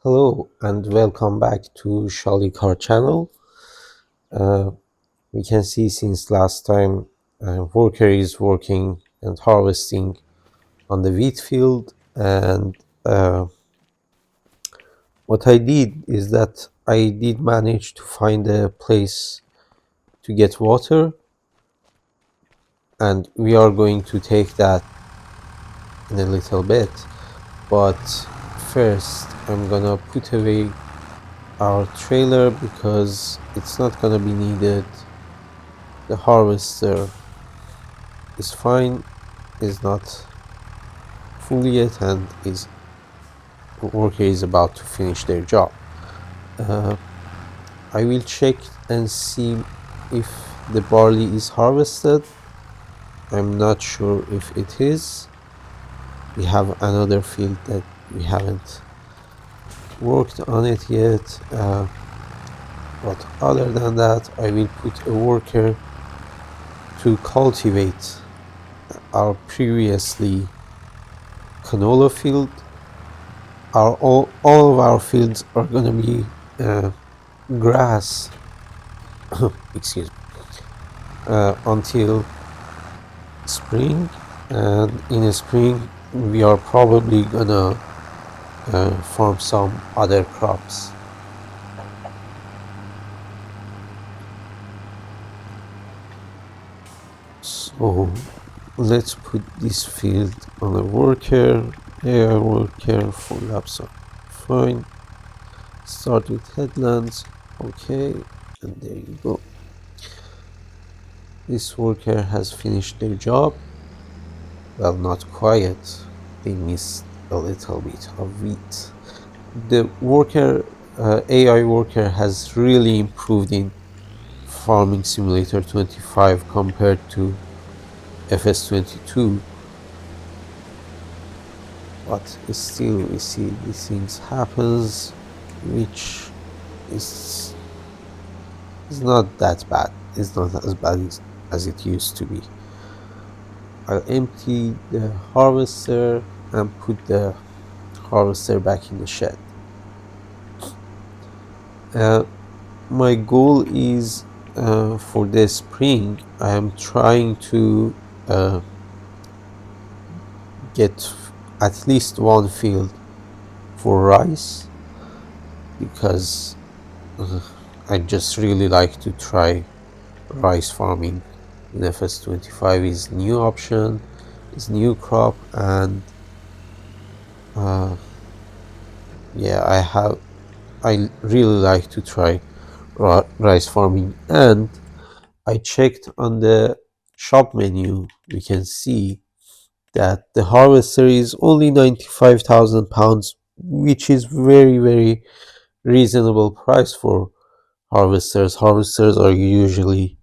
Hello and welcome back to Shali Car channel. Uh, we can see since last time worker is working and harvesting on the wheat field, and what I did is that I did manage to find a place to get water, and we are going to take that in a little bit. But first I'm gonna put away our trailer because it's not gonna be needed. The harvester is fine, is not full yet, and is worker is about to finish their job. Uh, I will check and see if the barley is harvested. I'm not sure if it is. We have another field that we haven't worked on it yet. But other than that, I will put a worker to cultivate our previously canola field. All of our fields are going to be grass, excuse me, until spring, and in spring we are probably gonna farm some other crops. So let's put this field on a worker. AI worker for laps are fine. Start with headlands. Okay, and there you go. This worker has finished their job. Well, not quite. They missed a little bit of wheat. The AI worker has really improved in Farming Simulator 25 compared to FS22, but still we see these things happens, which is is not that bad. It's not as bad as it used to be. I'll empty the harvester and put the harvester back in the shed. Uh, my goal is for the spring, I am trying to get at least one field for rice, because uh, I just really like to try rice farming in FS25. Is new option, is new crop, and yeah, I really like to try rice farming. And I checked on the shop menu. We can see that the harvester is only 95,000 pounds, which is very reasonable price for harvesters. Harvesters are usually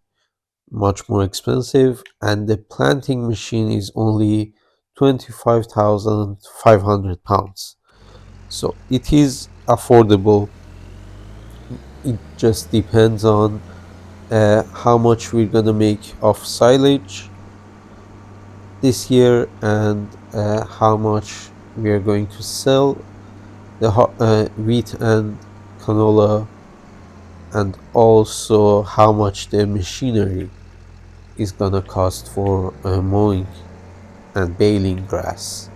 much more expensive, and the planting machine is only 25,500 pounds. So it is affordable. It just depends on how much we're gonna make of silage this year, and how much we are going to sell the wheat and canola, and also how much the machinery is gonna cost for mowing and baling grass.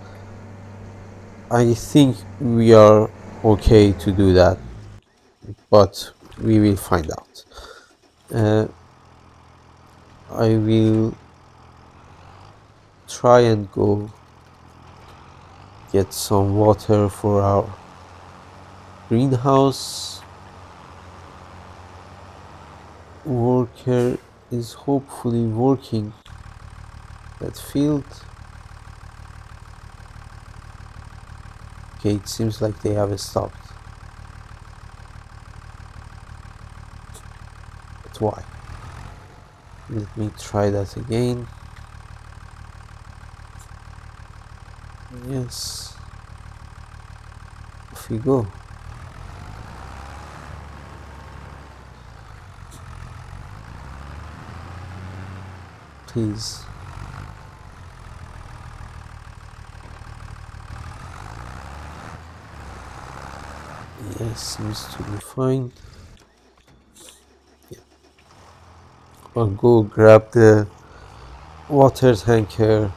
I think we are okay to do that, but we will find out. Uh, I will try and go get some water for our greenhouse. Worker is hopefully working that field. Okay, it seems like they have stopped. But why? Let me try that again. Yes. Off we go. Please. Yes, seems to be fine. Yeah. I'll go grab the water tanker.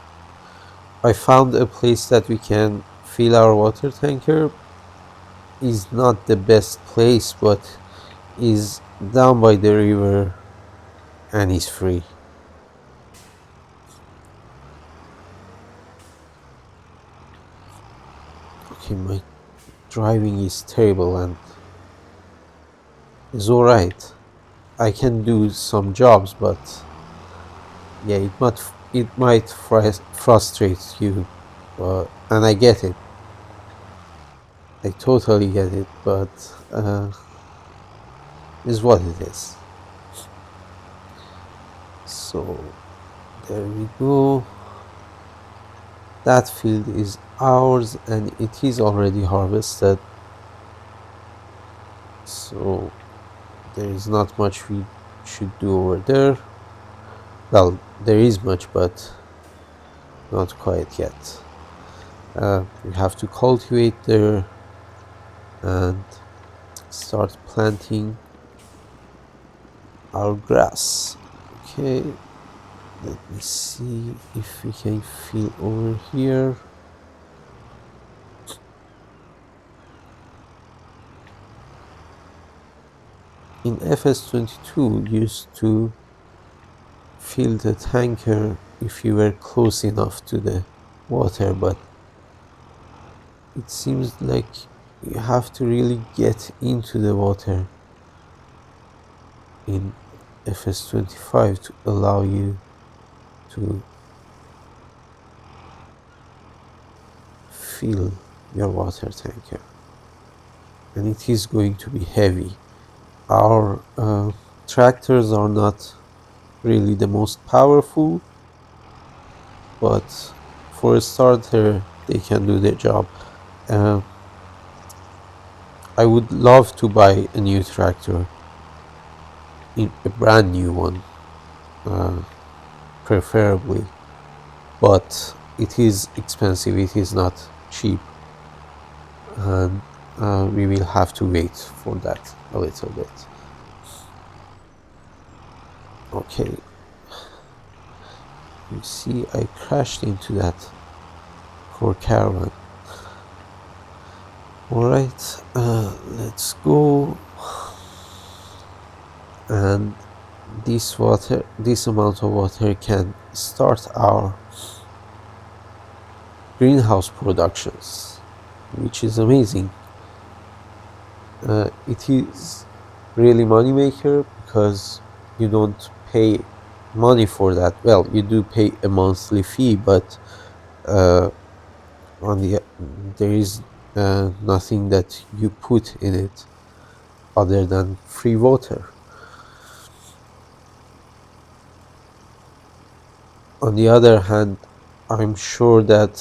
I found a place that we can fill our water tanker. Is not the best place, but is down by the river and is free. Okay, my driving is terrible and it's alright. I can do some jobs, but yeah, it might frustrate you, but and I get it. I totally get it, but is what it is. So there we go. That field is ours and it is already harvested. So there is not much we should do over there. Well, there is much, but not quite yet. We have to cultivate there and start planting our grass. Okay, let me see if we can fill over here. In FS22 used to fill the tanker if you were close enough to the water, but it seems like you have to really get into the water in FS25 to allow you to fill your water tanker, and it is going to be heavy. Our tractors are not really the most powerful, but for a starter, they can do their job. Uh, I would love to buy a new tractor, in a brand new one, uh, preferably, but it is expensive. It is not cheap, and we will have to wait for that a little bit. Okay, you see, I crashed into that poor caravan. All right, let's go. And this amount of water can start our greenhouse productions, which is amazing. It is really moneymaker because you don't pay money for that. Well, you do pay a monthly fee, but uh, on there is nothing that you put in it other than free water. On the other hand, I'm sure that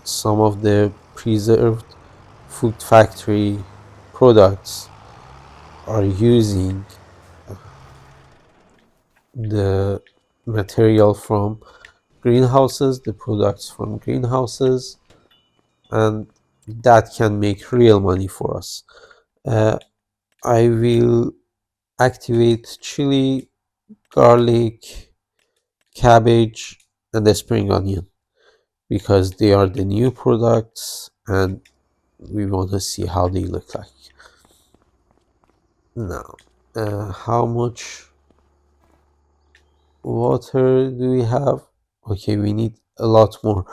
some of the preserved food factory products are using the material from greenhouses, the products from greenhouses, and that can make real money for us. Uh, I will activate chili, garlic, cabbage, and the spring onion because they are the new products and we want to see how they look like. Now, how much water do we have? Okay, we need a lot more.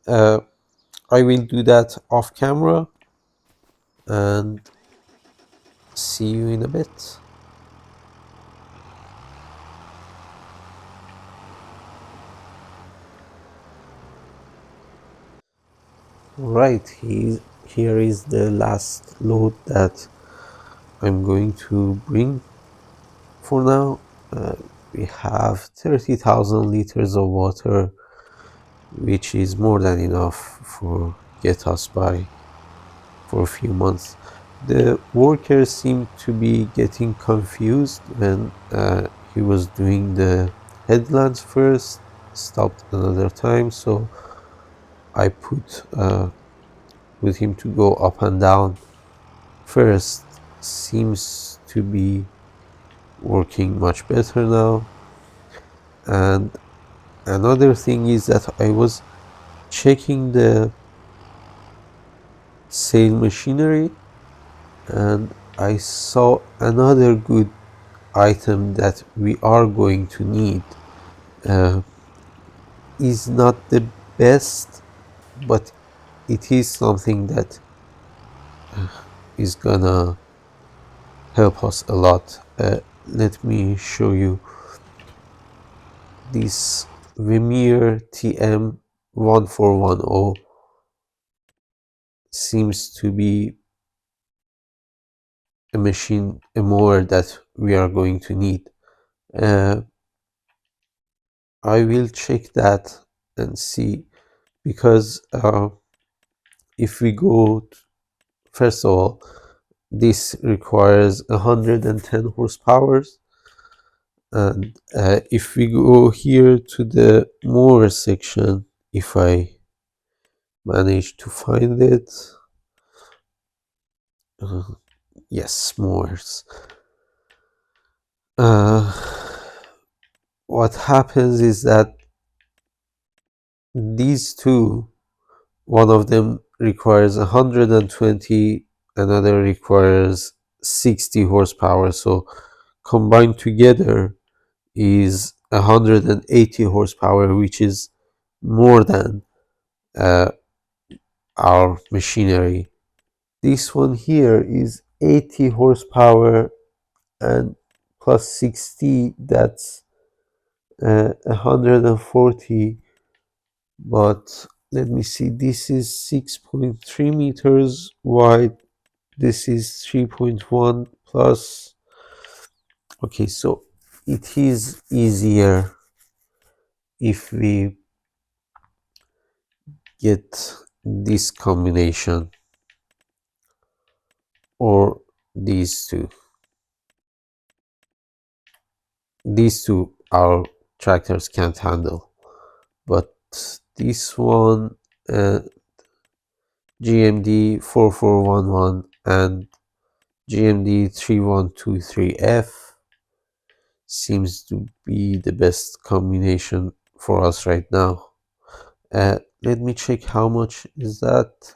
Uh, I will do that off camera and see you in a bit. Right, here is the last load that I'm going to bring for now. We have 30,000 liters of water, which is more than enough for get us by for a few months. The workers seemed to be getting confused when he was doing the headlands first, stopped another time, so I put him to go up and down first seems to be working much better now. And another thing is that I was checking the sale machinery and I saw another good item that we are going to need. Uh, is not the best, but it is something that is gonna help us a lot. Let me show you this Vermeer TM1410 seems to be a machine, a mower that we are going to need. Uh, I will check that and see because if we go, first of all, this requires 110 horsepower, and if we go here to the mower section, if I manage to find it, uh, yes, mowers. Uh, what happens is that these two, one of them requires 120, another requires 60 horsepower. So combined together is 180 horsepower, which is more than uh, our machinery. This one here is 80 horsepower and plus 60, that's 140. But let me see, this is 6.3 meters wide, this is 3.1 plus. Okay, so it is easier if we get this combination or these two. These two our tractors can't handle, but this one, uh, GMD 4411 and GMD 3123F seems to be the best combination for us right now. Let me check how much is that.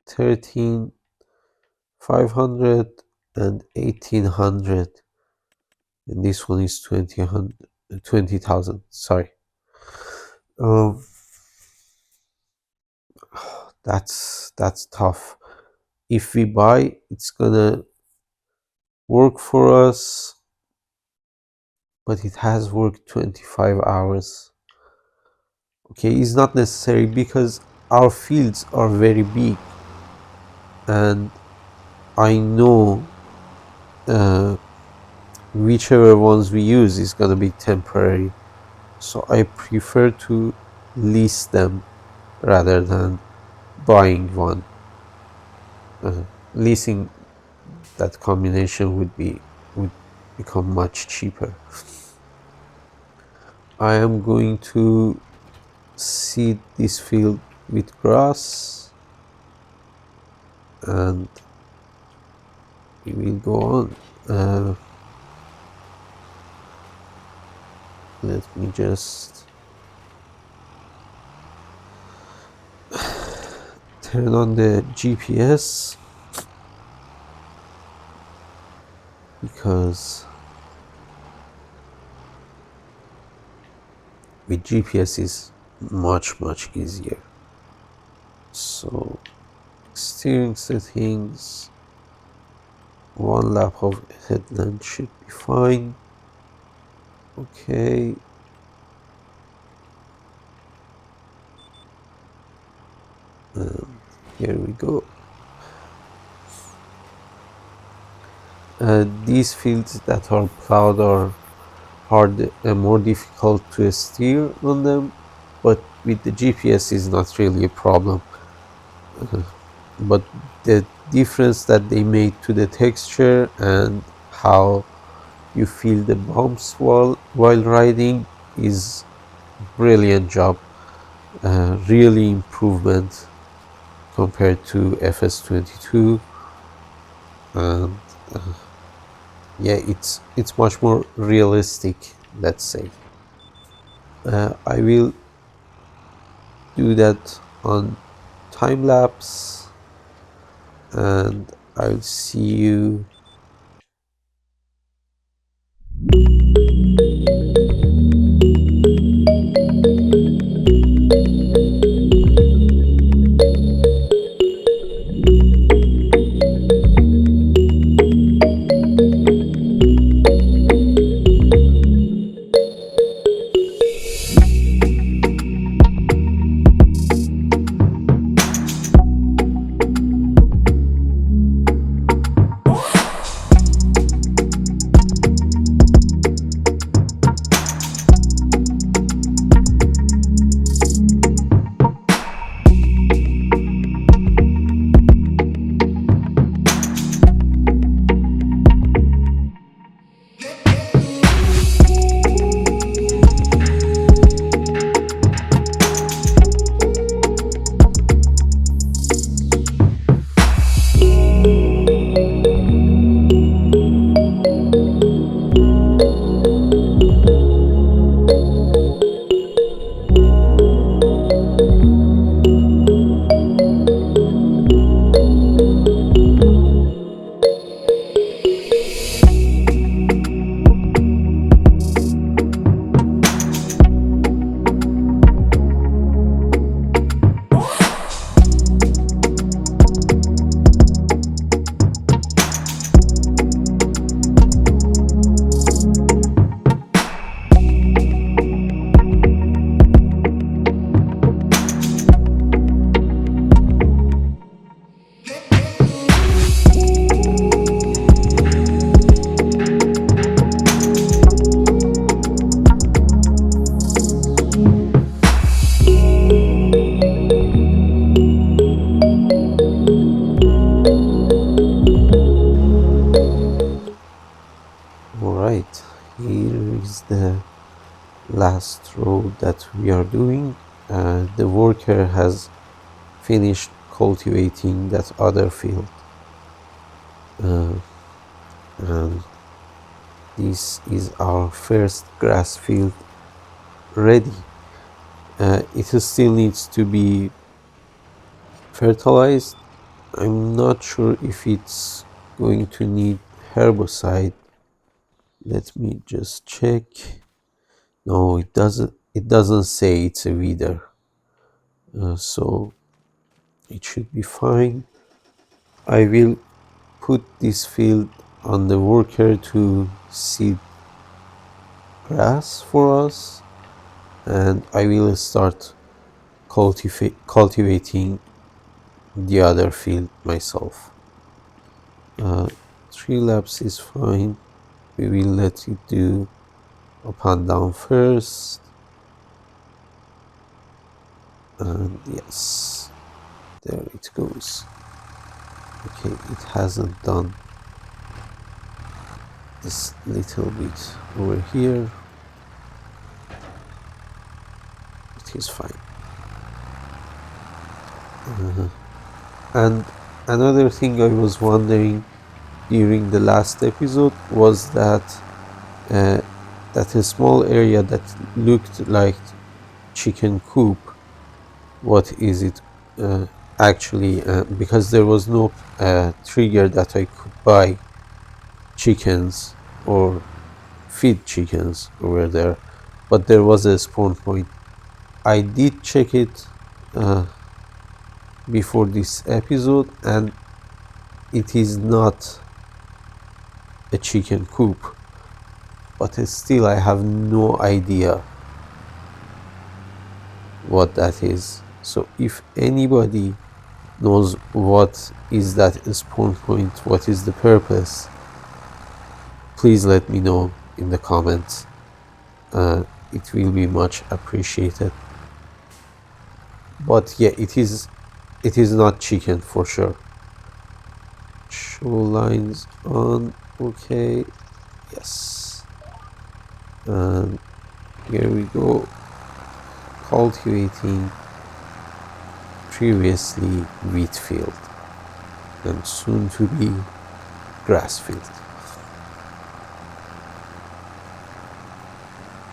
13,500 and 1,800, and this one is 20,000. Sorry. Um, that's tough. If we buy, it's gonna work for us, but it has worked 25 hours. Okay, it's not necessary because our fields are very big, and I know whichever ones we use is gonna be temporary. So I prefer to lease them rather than buying one. Leasing that combination would become much cheaper. I am going to seed this field with grass and we will go on. Let me just turn on the GPS because with GPS is much easier. So steering settings, one lap of headland should be fine. Okay. And here we go. These fields that are plowed are hard and more difficult to steer on them, but with the GPS is not really a problem. But the difference that they made to the texture and how you feel the bumps while riding is brilliant job. Really improvement compared to FS22. and yeah, it's much more realistic, let's say. I will do that on time lapse, and I'll see you. All right, here is the last row that we are doing. The worker has finished cultivating that other field, uh, and this is our first grass field ready. It still needs to be fertilized. I'm not sure if it's going to need herbicide. Let me just check. No, it doesn't. It doesn't say it's a weeder, so it should be fine. I will put this field on the worker to seed grass for us, and I will start cultivating the other field myself. Uh, 3 laps is fine. We will let it do up and down first. And yes, there it goes. Okay, it hasn't done this little bit over here. It is fine. And another thing I was wondering during the last episode was that uh, that a small area that looked like chicken coop, what is it actually? Because there was no trigger that I could buy chickens or feed chickens over there, but there was a spawn point. I did check it uh, before this episode, and it is not a chicken coop, but still I have no idea what that is. So if anybody knows what is that spawn point, what is the purpose, please let me know in the comments. It will be much appreciated. But yeah, it is not chicken for sure. Show lines on. Okay, yes, and here we go, cultivating previously wheat field and soon to be grass field.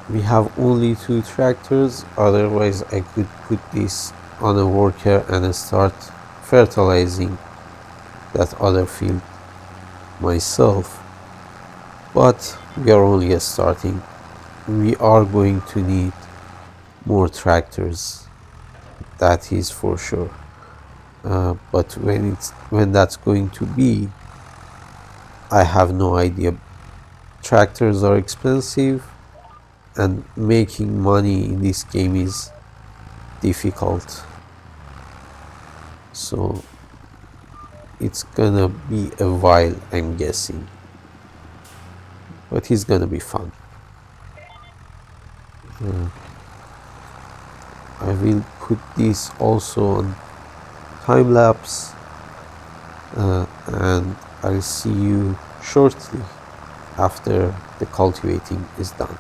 We have only two tractors, otherwise I could put this on a worker and start fertilizing that other field myself. But we are only starting. We are going to need more tractors, that is for sure. But when that's going to be, I have no idea. Tractors are expensive, and making money in this game is difficult. So it's gonna be a while, I'm guessing. But it's gonna be fun. Uh, I will put this also on time lapse, and I'll see you shortly after the cultivating is done.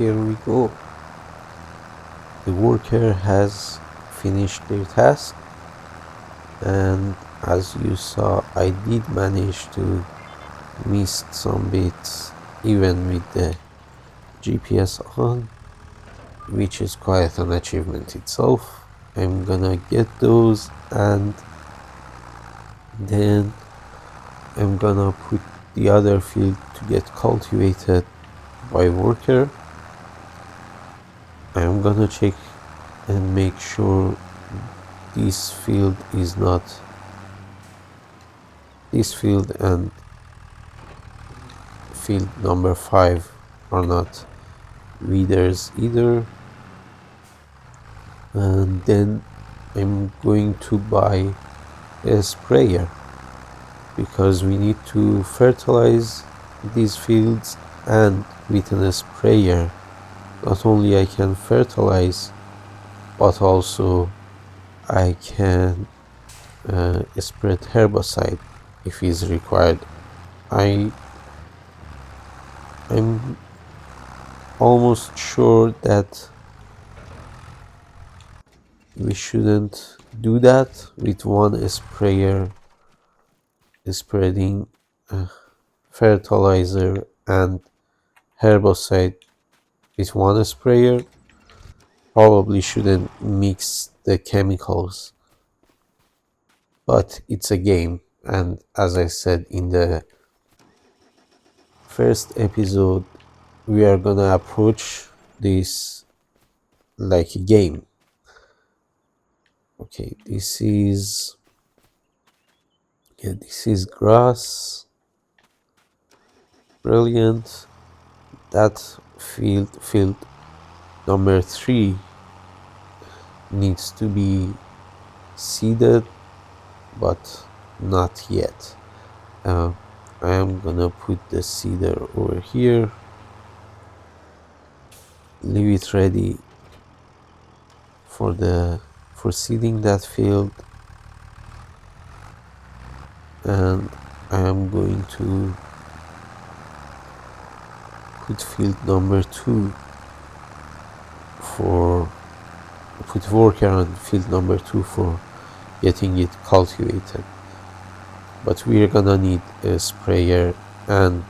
here we go. The worker has finished their task, and as you saw, I did manage to miss some bits even with the GPS on, which is quite an achievement itself. I'm gonna get those, and then I'm gonna put the other field to get cultivated by worker. I'm gonna check and make sure this field is not, this field and field number 5 are not weeders either. And then I'm going to buy a sprayer because we need to fertilize these fields, and with a sprayer not only I can fertilize, but also I can spread herbicide if is required. I I'm almost sure that we shouldn't do that with one sprayer spreading uh, fertilizer and herbicide with one sprayer. Probably shouldn't mix the chemicals, but it's a game, and as I said in the first episode, we are gonna approach this like a game. Okay, this is grass. Brilliant. That field number 3 needs to be seeded, but not yet. uh, I am gonna put the seeder over here, leave it ready for seeding that field, and I am going to put field number 2 for put worker on field number 2 for getting it cultivated. But we're gonna need a sprayer and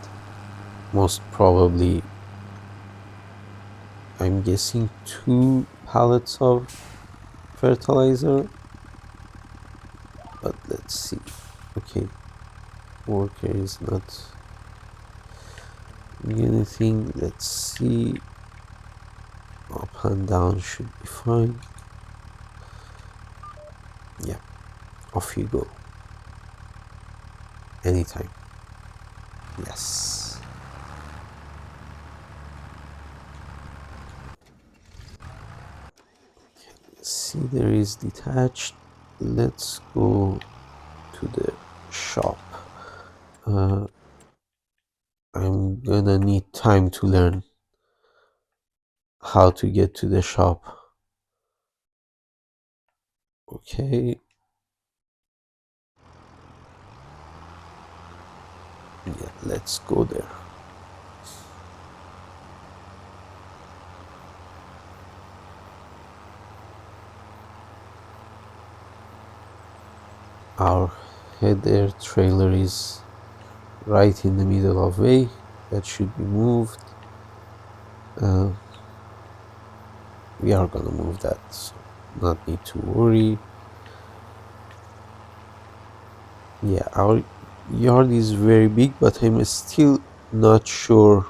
most probably, I'm guessing, 2 pallets of fertilizer, but let's see. Okay, worker is not doing anything. Let's see. Up and down should be fine. Yeah, off you go. Anytime. Yes. See, there is detached. Let's go to the shop. I'm gonna need time to learn how to get to the shop. Okay. Yeah, let's go there. Our header trailer is right in the middle of way. That should be moved. We are gonna move that, so not need to worry. Yeah, our yard is very big, but I'm still not sure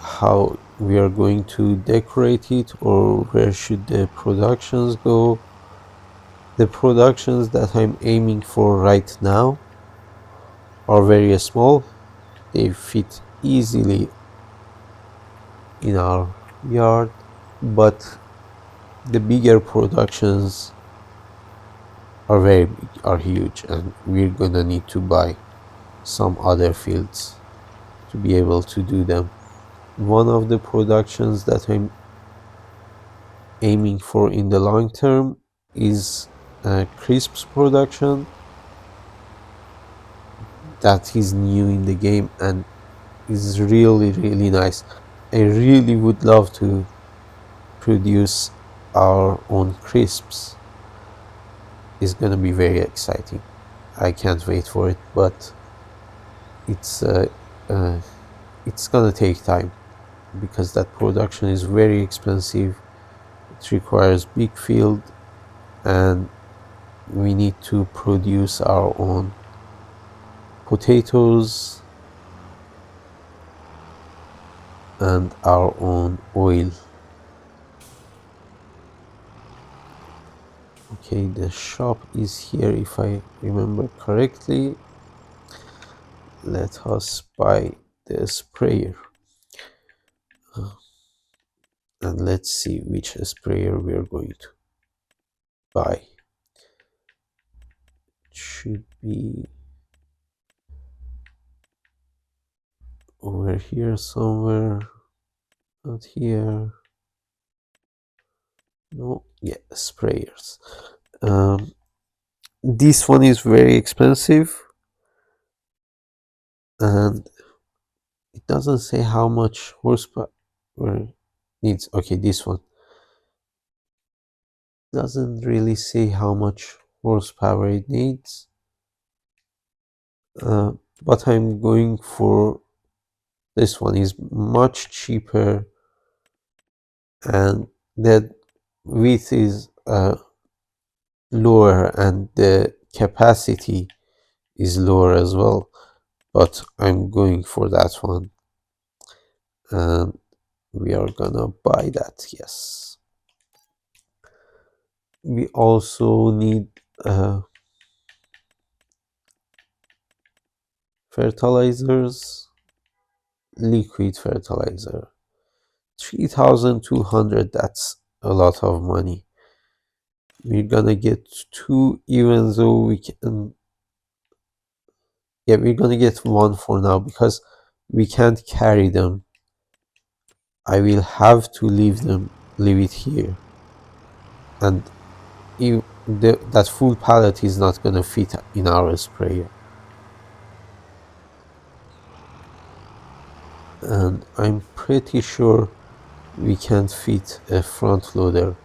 how we are going to decorate it, or where should the productions go. The productions that I'm aiming for right now are very small. They fit easily in our yard, but the bigger productions are very big, are huge, and we're gonna need to buy some other fields to be able to do them. One of the productions that I'm aiming for in the long term is crisps production. That is new in the game and is really nice. I really would love to produce our own crisps. It's gonna be very exciting. I can't wait for it, but it's uh, uh, it's gonna take time because that production is very expensive. It requires big field, and we need to produce our own potatoes and our own oil. Okay, the shop is here if I remember correctly. Let us buy the sprayer. And let's see which sprayer we are going to buy. It should be over here somewhere. Not here. No, yeah, sprayers. Um, this one is very expensive, and it doesn't say how much horsepower needs. Okay, this one doesn't really say how much horsepower it needs. Uh, but I'm going for this one. Is much cheaper, and the width is lower, and the capacity is lower as well. But I'm going for that one, and we are gonna buy that. Yes, we also need fertilizers, liquid fertilizer, 3,200. That's a lot of money. We're gonna get two, even though we can. Yeah, we're gonna get one for now because we can't carry them. I will have to leave it here, and that full pallet is not gonna fit in our sprayer. And I'm pretty sure we can't fit a front loader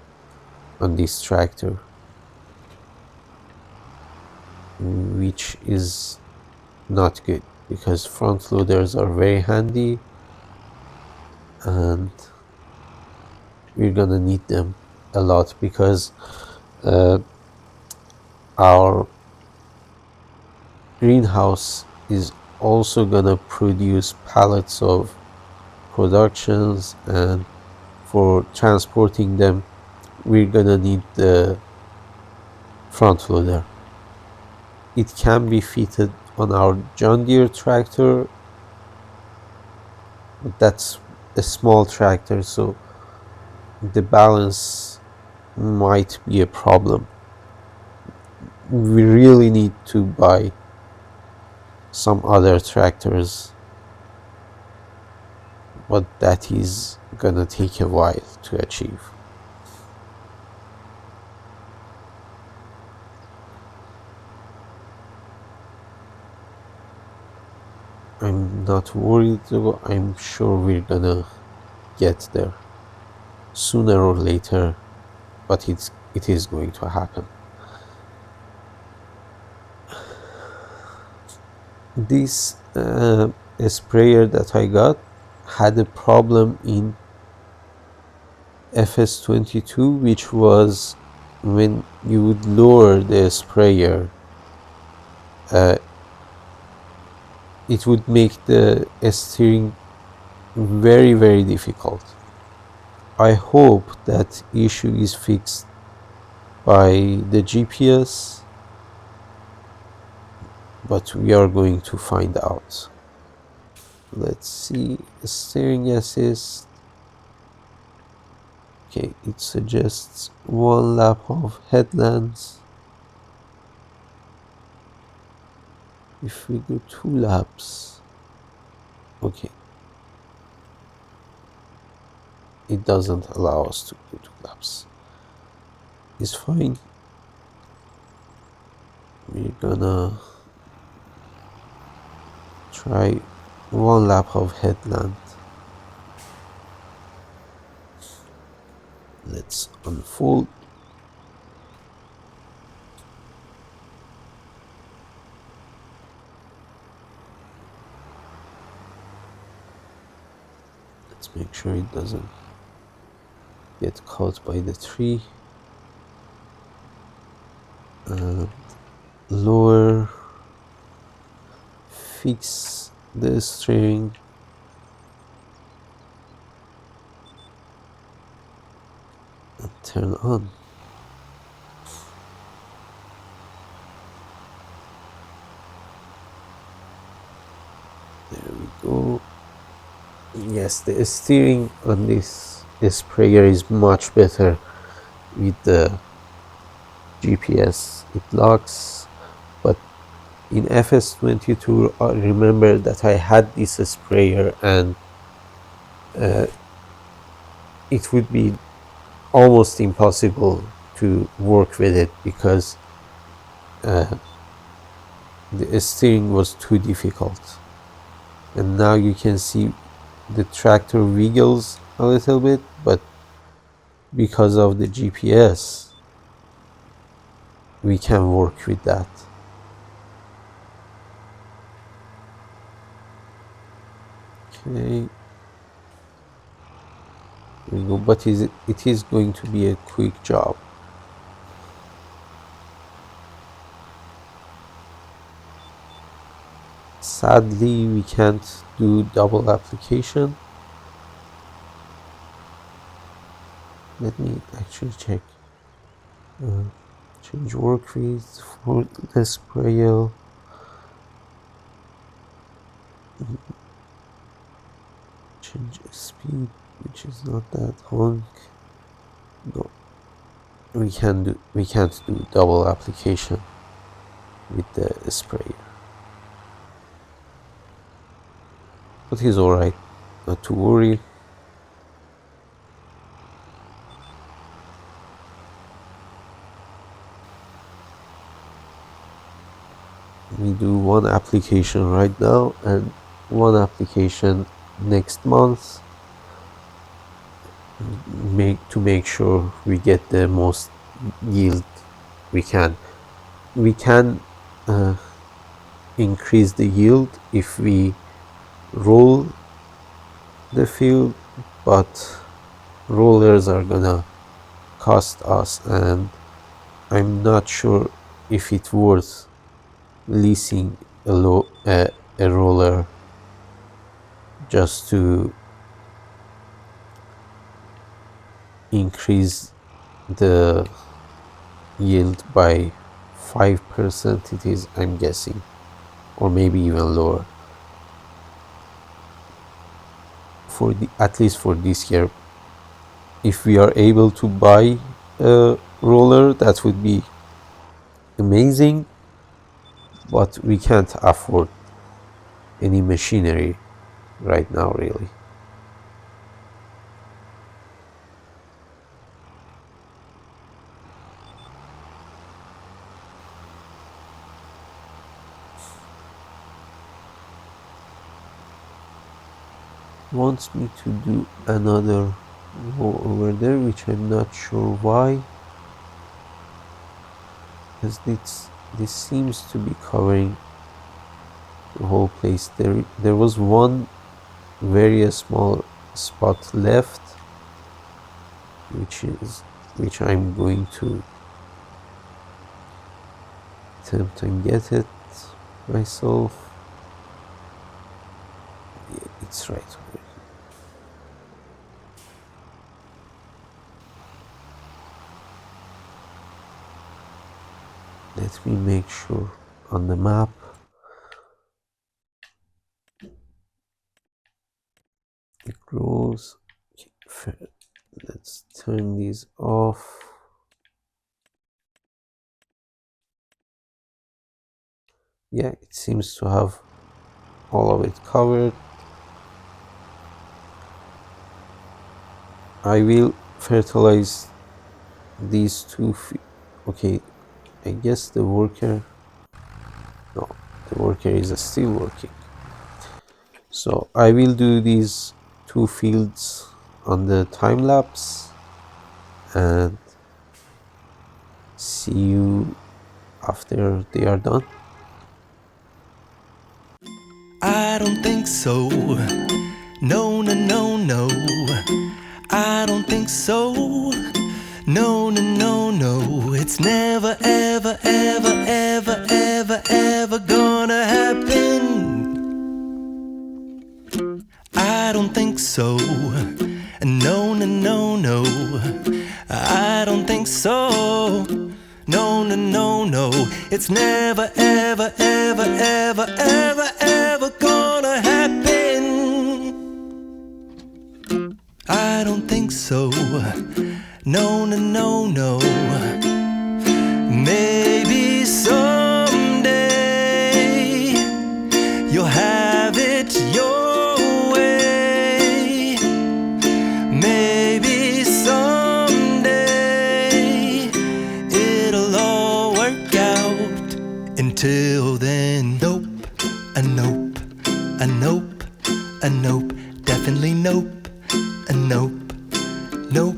on this tractor, which is not good because front loaders are very handy, and we're gonna need them a lot because uh, our greenhouse is also gonna produce pallets of productions, and for transporting them we're gonna need the front loader. It can be fitted on our John Deere tractor, but that's a small tractor, so the balance might be a problem. We really need to buy some other tractors, but that is gonna take a while to achieve. I'm not worried though, I'm sure we're gonna get there sooner or later, but it is going to happen. This sprayer that I got had a problem in FS22, which was when you would lower the sprayer, uh, it would make the steering very difficult. I hope that issue is fixed by the GPS, but we are going to find out. Let's see, steering assist. Okay, it suggests one lap of headlands. If we do 2 laps, okay, it doesn't allow us to do 2 laps. It's fine. We're gonna try one lap of headland. Let's unfold. Let's make sure it doesn't get caught by the tree. Lower, fix the steering, and turn on. There we go. Yes, the steering on this sprayer is much better with the GPS. It locks, but in FS22 I remember that I had this sprayer, and it would be almost impossible to work with it because the steering was too difficult. And now you can see the tractor wiggles a little bit, but because of the GPS we can work with that. Okay, there we go, but it is going to be a quick job. Sadly we can't do double application. Let me actually check. Change work width for the sprayer. Change speed, which is not that honk. No, we can't do double application with the sprayer. But it's alright, not to worry. We do one application right now and one application next month, make sure we get the most yield we can. We can increase the yield if we roll the field, but rollers are gonna cost us, and I'm not sure if it's worth leasing a roller just to increase the yield by 5%. It is, I'm guessing, or maybe even lower, for at least for this year. If we are able to buy a roller, that would be amazing, but we can't afford any machinery right now, really. Wants me to do another row over there, which I'm not sure why, because this seems to be covering the whole place. There was one very small spot left, which I'm going to attempt and get it myself. Yeah, it's right over here. Let me make sure on the map. It grows. Okay, let's turn these off. Yeah, it seems to have all of it covered. I will fertilize these two okay, I guess the worker, no, the worker is still working. So I will do these two fields on the time lapse, and see you after they are done. I don't think so. No, no, no, no. I don't think so. No, no, no, no. It's never, ever, ever, ever, ever, ever gonna happen. I don't think so. No, no, no, no. I don't think so. No, no, no, no. It's never, ever, ever, ever, ever, ever gonna happen. I don't think so. No, no, no, no. Maybe someday you'll have it your way. Maybe someday it'll all work out. Until then, nope, a nope, a nope, a nope, definitely nope, a nope, nope,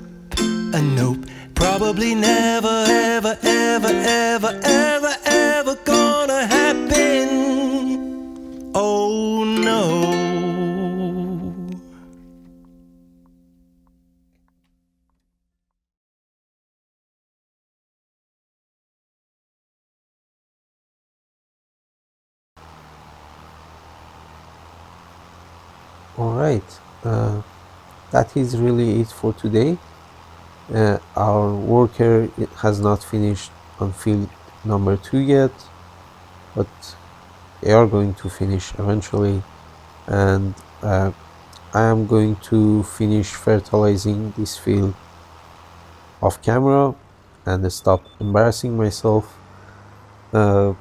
a nope. Probably never, ever, ever, ever, ever, ever gonna happen. Oh no. All right, that is really it for today. Our worker has not finished on field number 2 yet, but they are going to finish eventually, and I am going to finish fertilizing this field off camera and stop embarrassing myself uh,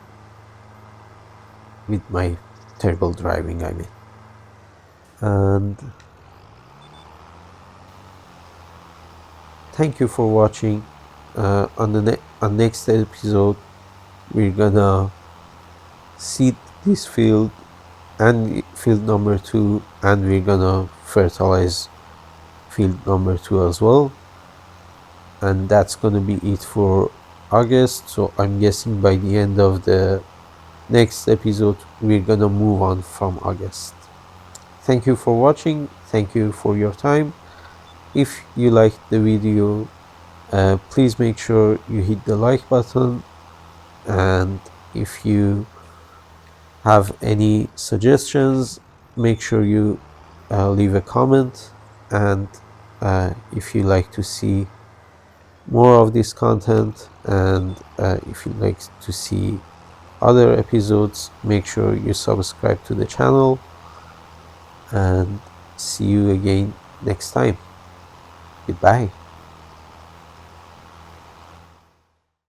with my terrible driving, I mean. And thank you for watching. On next episode, we're gonna seed this field and field number 2, and we're gonna fertilize field number 2 as well. And that's gonna be it for August. So I'm guessing by the end of the next episode, we're gonna move on from August. Thank you for watching. Thank you for your time. If you liked the video, please make sure you hit the like button, and if you have any suggestions, make sure you leave a comment. And if you like to see more of this content, and if you like to see other episodes, make sure you subscribe to the channel, and see you again next time. Goodbye.